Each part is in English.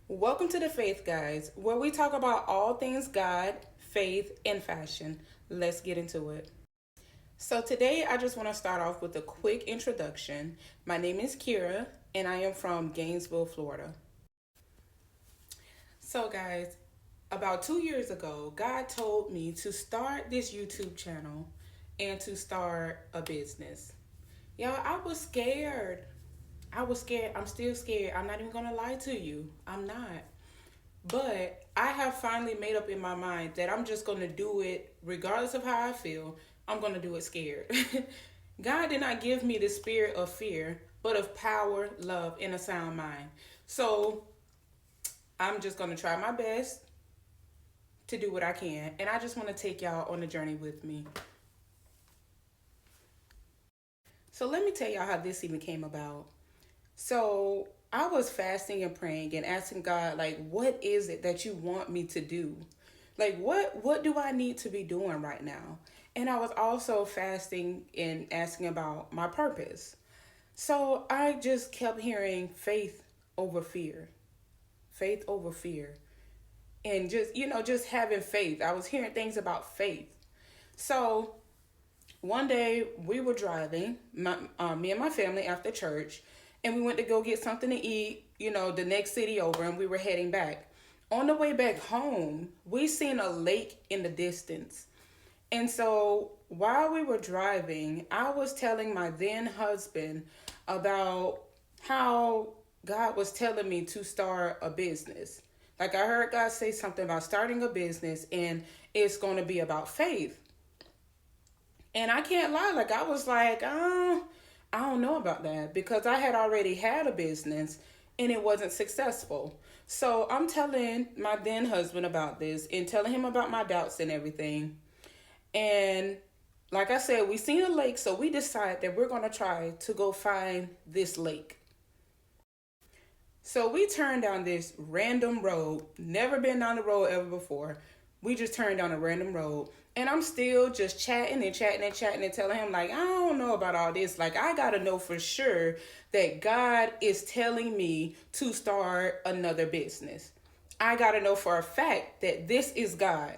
Welcome to the Faith Guys, where we talk about all things God, faith, and fashion. Let's get into it. So today I just want to start off with a quick introduction. My name is Kira and I am from Gainesville, Florida. So guys, about 2 years ago, God told me to start this YouTube channel and to start a business. Y'all, I was scared. I'm still scared. I'm not even going to lie to you. I'm not. But I have finally made up in my mind that I'm just going to do it regardless of how I feel. I'm going to do it scared. God did not give me the spirit of fear, but of power, love, and a sound mind. So I'm just going to try my best to do what I can. And I just want to take y'all on the journey with me. So let me tell y'all how this even came about. So I was fasting and praying and asking God, like, what is it that you want me to do? Like, what do I need to be doing right now? And I was also fasting and asking about my purpose. So I just kept hearing faith over fear, faith over fear. And just having faith. I was hearing things about faith. So one day we were driving, me and my family after church, and we went to go get something to eat, the next city over, and we were heading back. On the way back home, we seen a lake in the distance. And so while we were driving, I was telling my then husband about how God was telling me to start a business. Like I heard God say something about starting a business and it's going to be about faith. And I can't lie, like I was like, I don't know about that because I had already had a business and it wasn't successful. So I'm telling my then husband about this and telling him about my doubts and everything. And like I said, we seen a lake, so we decided that we're going to try to go find this lake. So we turned down this random road, never been down the road ever before. We just turned down a random road. And I'm still just chatting and telling him, like, I don't know about all this. Like, I got to know for sure that God is telling me to start another business. I got to know for a fact that this is God.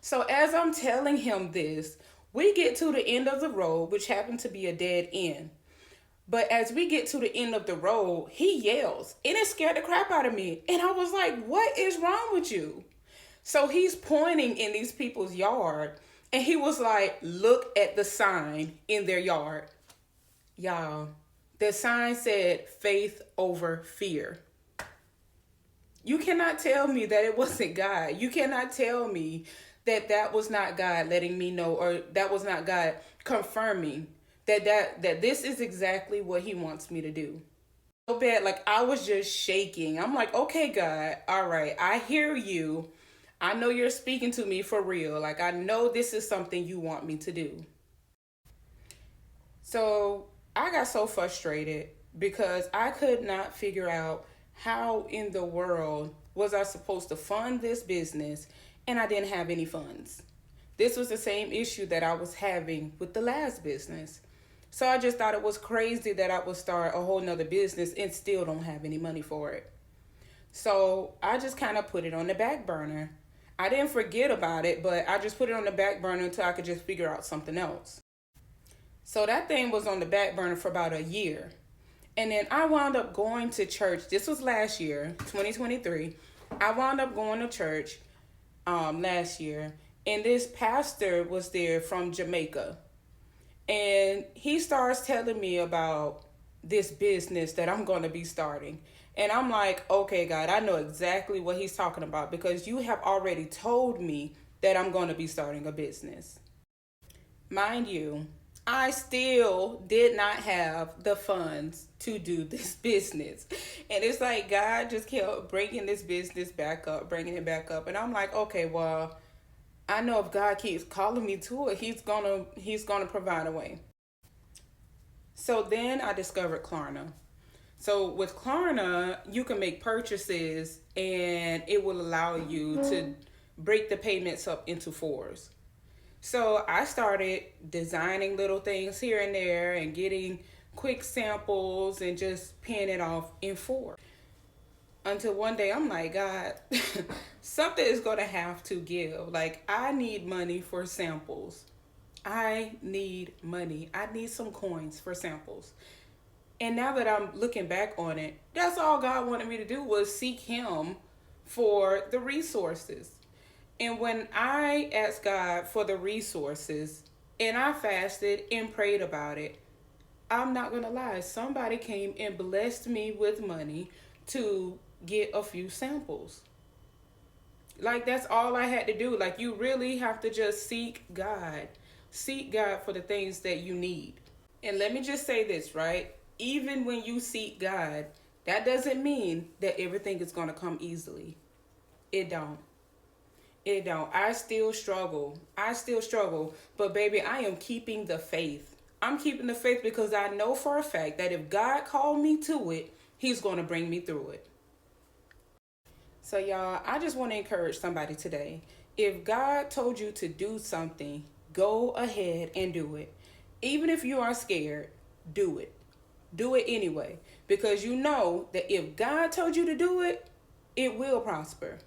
So as I'm telling him this, we get to the end of the road, which happened to be a dead end. But as we get to the end of the road, he yells, and it scared the crap out of me. And I was like, what is wrong with you? So he's pointing in these people's yard, and he was like, look at the sign in their yard. Y'all, the sign said faith over fear. You cannot tell me that it wasn't God. You cannot tell me that that was not God letting me know, or that was not God confirming that this is exactly what he wants me to do. So bad, like I was just shaking. I'm like, okay, God, all right, I hear you. I know you're speaking to me for real. Like, I know this is something you want me to do. So I got so frustrated because I could not figure out how in the world was I supposed to fund this business and I didn't have any funds. This was the same issue that I was having with the last business. So I just thought it was crazy that I would start a whole nother business and still don't have any money for it. So I just kind of put it on the back burner. I didn't forget about it, but I just put it on the back burner until I could just figure out something else. So that thing was on the back burner for about a year. And then I wound up going to church. This was last year, 2023. I wound up going to church last year. And this pastor was there from Jamaica. And he starts telling me about this business that I'm going to be starting. And I'm like, okay, God, I know exactly what he's talking about because you have already told me that I'm going to be starting a business. Mind you, I still did not have the funds to do this business. And it's like God just kept bringing this business back up, bringing it back up. And I'm like, okay, well, I know if God keeps calling me to it, he's gonna provide a way. So then I discovered Klarna. So with Klarna, you can make purchases and it will allow you to break the payments up into fours. So I started designing little things here and there and getting quick samples and just paying it off in full. Until one day I'm like, God, something is going to have to give. Like, I need money for samples. I need money. I need some coins for samples. And now that I'm looking back on it, that's all God wanted me to do was seek Him for the resources. And when I asked God for the resources and I fasted and prayed about it, I'm not going to lie. Somebody came and blessed me with money to get a few samples. Like, that's all I had to do. Like, you really have to just seek God. Seek God for the things that you need. And let me just say this, right? Even when you seek God, that doesn't mean that everything is going to come easily. It don't. It don't. I still struggle. But baby, I am keeping the faith. I'm keeping the faith because I know for a fact that if God called me to it, He's going to bring me through it. So y'all, I just want to encourage somebody today. If God told you to do something, go ahead and do it. Even if you are scared, do it. Do it anyway. Because you know that if God told you to do it, it will prosper.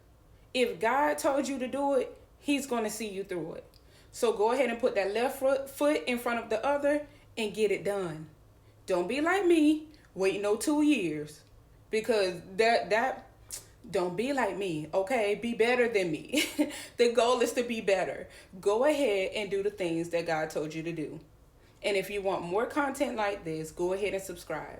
If God told you to do it, He's going to see you through it. So go ahead and put that left foot in front of the other and get it done. Don't be like me, wait no 2 years. Because don't be like me, okay? Be better than me. The goal is to be better. Go ahead and do the things that God told you to do. And if you want more content like this, go ahead and subscribe.